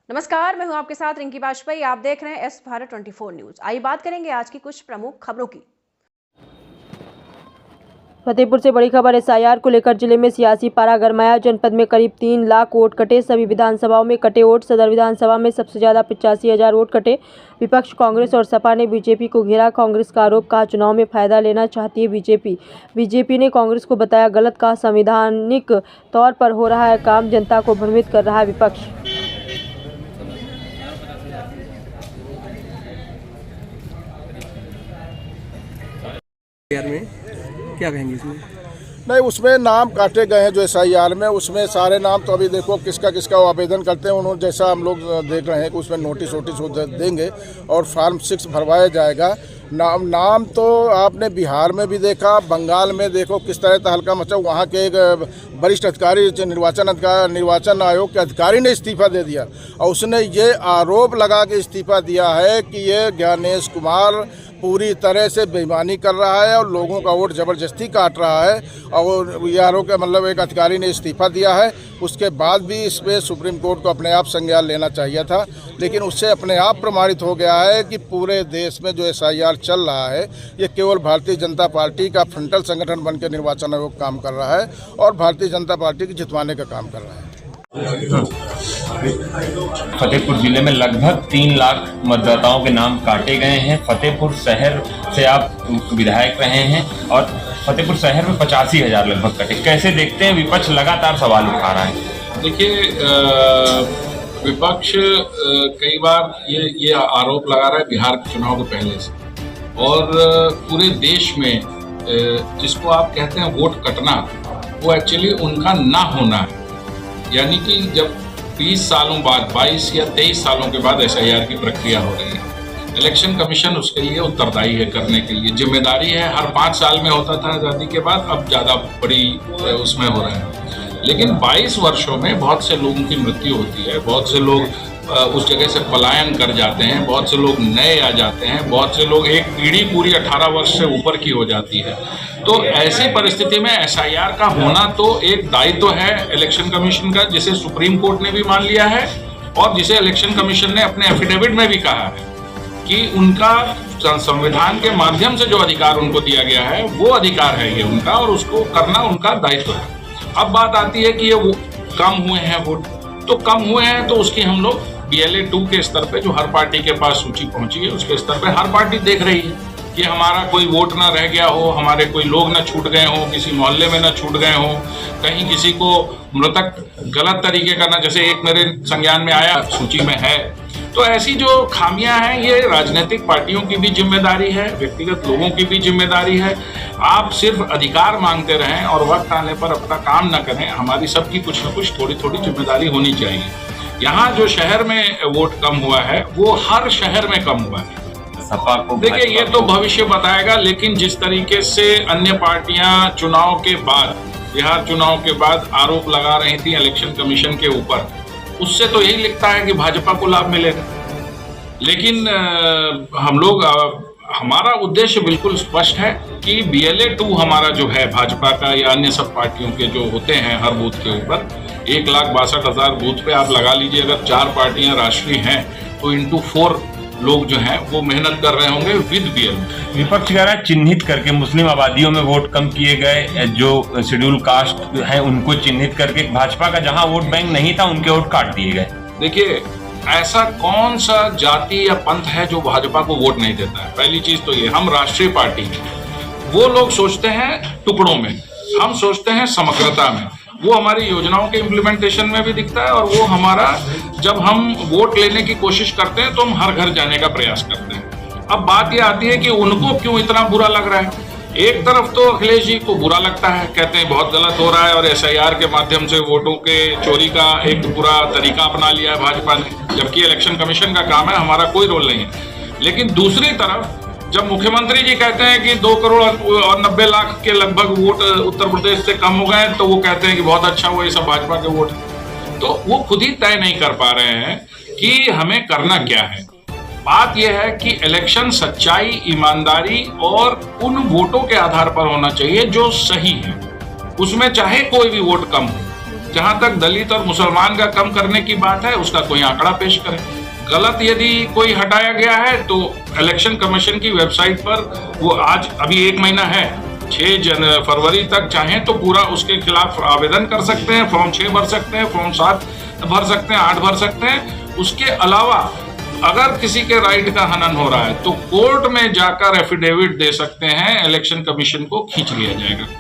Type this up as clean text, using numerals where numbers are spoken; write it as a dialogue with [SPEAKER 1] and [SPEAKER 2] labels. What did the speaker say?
[SPEAKER 1] नमस्कार, मैं हूं आपके साथ रिंकी वाजपेयी। आप देख रहे हैं एस भारत 24 न्यूज। आइए बात करेंगे आज की कुछ प्रमुख खबरों की।
[SPEAKER 2] फतेहपुर से बड़ी खबर। एसआईआर को लेकर जिले में सियासी पारा गरमाया। जनपद में करीब 3 लाख वोट कटे। सभी विधानसभाओं में कटे वोट। सदर विधानसभा में सबसे ज्यादा 85,000 वोट कटे। विपक्ष कांग्रेस और सपा ने बीजेपी को घेरा। कांग्रेस का आरोप, कहा चुनाव में फायदा लेना चाहती है बीजेपी ने कांग्रेस को बताया गलत। कहा संवैधानिक तौर पर हो रहा है काम, जनता को भ्रमित कर रहा है विपक्ष।
[SPEAKER 3] में क्या कहेंगे इसमें?
[SPEAKER 4] नहीं, उसमें नाम काटे गए हैं जो एसआईआर में, उसमें सारे नाम तो अभी देखो किसका किसका वो आवेदन करते हैं उन्होंने, जैसा हम लोग देख रहे हैं कि उसमें नोटिस देंगे और फॉर्म 6 भरवाया जाएगा। नाम तो आपने बिहार में भी देखा, बंगाल में देखो किस तरह तहलका मचा। वहाँ के एक वरिष्ठ अधिकारी, निर्वाचन आयोग के अधिकारी ने इस्तीफा दे दिया और उसने ये आरोप लगा के इस्तीफा दिया है कि ये ज्ञानेश कुमार पूरी तरह से बेईमानी कर रहा है और लोगों का वोट ज़बरदस्ती काट रहा है। और ये आरोप मतलब एक अधिकारी ने इस्तीफा दिया है। उसके बाद भी इस पर सुप्रीम कोर्ट को अपने आप संज्ञान लेना चाहिए था, लेकिन उससे अपने आप प्रमाणित हो गया है कि पूरे देश में जो एसआईआर चल रहा है ये केवल भारतीय जनता पार्टी का फ्रंटल संगठन बनकर निर्वाचन आयोग काम कर रहा है और भारतीय जनता पार्टी को जितवाने का काम कर रहा है।
[SPEAKER 5] फतेहपुर जिले में लगभग 3 लाख मतदाताओं के नाम काटे गए हैं। फतेहपुर शहर से आप विधायक रहे हैं और फतेहपुर शहर में 85,000 लगभग कटे। कैसे देखते हैं? विपक्ष लगातार सवाल उठा रहा है।
[SPEAKER 6] देखिए, विपक्ष कई बार ये आरोप लगा रहा है बिहार के चुनाव के पहले से, और पूरे देश में जिसको आप कहते हैं वोट कटना, वो एक्चुअली उनका ना होना है। यानी कि जब 20 सालों बाद, 22 या 23 सालों के बाद एसआईआर की प्रक्रिया हो रही है, इलेक्शन कमीशन उसके लिए उत्तरदायी है, करने के लिए जिम्मेदारी है। हर 5 साल में होता था आज़ादी के बाद, अब ज़्यादा बड़ी उसमें हो रहा है। लेकिन 22 वर्षों में बहुत से लोगों की मृत्यु होती है, बहुत से लोग उस जगह से पलायन कर जाते हैं, बहुत से लोग नए आ जाते हैं, बहुत से लोग, एक पीढ़ी पूरी 18 वर्ष से ऊपर की हो जाती है। तो ऐसी परिस्थिति में एसआईआर का होना तो एक दायित्व है इलेक्शन कमीशन का, जिसे सुप्रीम कोर्ट ने भी मान लिया है और जिसे इलेक्शन कमीशन ने अपने एफिडेविट में भी कहा है कि उनका संविधान के माध्यम से जो अधिकार उनको दिया गया है वो अधिकार है ये उनका, और उसको करना उनका दायित्व है। अब बात आती है कि ये कम हुए हैं वोट, तो कम हुए हैं तो उसकी हम लोग BLA 2 के स्तर पे, जो हर पार्टी के पास सूची पहुंची है, उसके स्तर पे हर पार्टी देख रही है कि हमारा कोई वोट ना रह गया हो, हमारे कोई लोग ना छूट गए हो, किसी मोहल्ले में ना छूट गए हो, कहीं किसी को मृतक गलत तरीके का ना, जैसे एक मेरे संज्ञान में आया, सूची में है। तो ऐसी जो खामियां हैं, ये राजनीतिक पार्टियों की भी जिम्मेदारी है, व्यक्तिगत लोगों की भी जिम्मेदारी है। आप सिर्फ अधिकार मांगते रहें और वक्त आने पर अपना काम न करें। हमारी सबकी कुछ न कुछ थोड़ी थोड़ी जिम्मेदारी होनी चाहिए। यहाँ जो शहर में वोट कम हुआ है वो हर शहर में कम हुआ है।
[SPEAKER 5] सपा को
[SPEAKER 6] देखिए, ये तो भविष्य बताएगा, लेकिन जिस तरीके से अन्य पार्टियां चुनाव के बाद, बिहार चुनाव के बाद आरोप लगा रही थी इलेक्शन कमीशन के ऊपर, उससे तो यही लिखता है कि भाजपा को लाभ मिलेगा। लेकिन हम लोग, हमारा उद्देश्य बिल्कुल स्पष्ट है कि BLA 2 हमारा जो है, भाजपा का या अन्य सब पार्टियों के जो होते हैं हर बूथ के ऊपर, 1,62,000 बूथ पे आप लगा लीजिए, अगर 4 पार्टियां राष्ट्रीय हैं तो इंटू 4 लोग जो हैं वो मेहनत कर रहे होंगे विद BLA।
[SPEAKER 5] विपक्ष कह रहा है चिन्हित करके मुस्लिम आबादियों में वोट कम किए गए, जो शेड्यूल कास्ट है उनको चिन्हित करके, भाजपा का जहां वोट बैंक नहीं था उनके वोट काट दिए गए।
[SPEAKER 6] देखिए, ऐसा कौन सा जाति या पंथ है जो भाजपा को वोट नहीं देता है? पहली चीज तो ये, हम राष्ट्रीय पार्टी हैं। वो लोग सोचते हैं टुकड़ों में, हम सोचते हैं समग्रता में। वो हमारी योजनाओं के इम्प्लीमेंटेशन में भी दिखता है, और वो हमारा, जब हम वोट लेने की कोशिश करते हैं तो हम हर घर जाने का प्रयास करते हैं। अब बात ये आती है कि उनको क्यों इतना बुरा लग रहा है। एक तरफ तो अखिलेश जी को बुरा लगता है, कहते हैं बहुत गलत हो रहा है और एसआईआर के माध्यम से वोटों के चोरी का एक पूरा तरीका अपना लिया है भाजपा ने, जबकि इलेक्शन कमीशन का काम है, हमारा कोई रोल नहीं है। लेकिन दूसरी तरफ जब मुख्यमंत्री जी कहते हैं कि 2 करोड़ और 90 लाख के लगभग वोट उत्तर प्रदेश से कम हो गए, तो वो कहते हैं कि बहुत अच्छा हुआ, ये सब भाजपा के वोट। तो वो खुद ही तय नहीं कर पा रहे हैं कि हमें करना क्या है। बात यह है कि इलेक्शन सच्चाई, ईमानदारी और उन वोटों के आधार पर होना चाहिए जो सही है। उसमें चाहे कोई भी वोट कम हो, जहां तक दलित और मुसलमान का कम करने की बात है, उसका कोई आंकड़ा पेश करे। गलत यदि कोई हटाया गया है तो इलेक्शन कमीशन की वेबसाइट पर वो आज अभी 1 महीना है, 6 फरवरी तक चाहें तो पूरा उसके खिलाफ आवेदन कर सकते हैं। फॉर्म 6 भर सकते हैं, फॉर्म 7 भर सकते हैं, 8 भर सकते हैं। उसके अलावा अगर किसी के राइट का हनन हो रहा है तो कोर्ट में जाकर एफिडेविट दे सकते हैं, इलेक्शन कमीशन को खींच लिया जाएगा।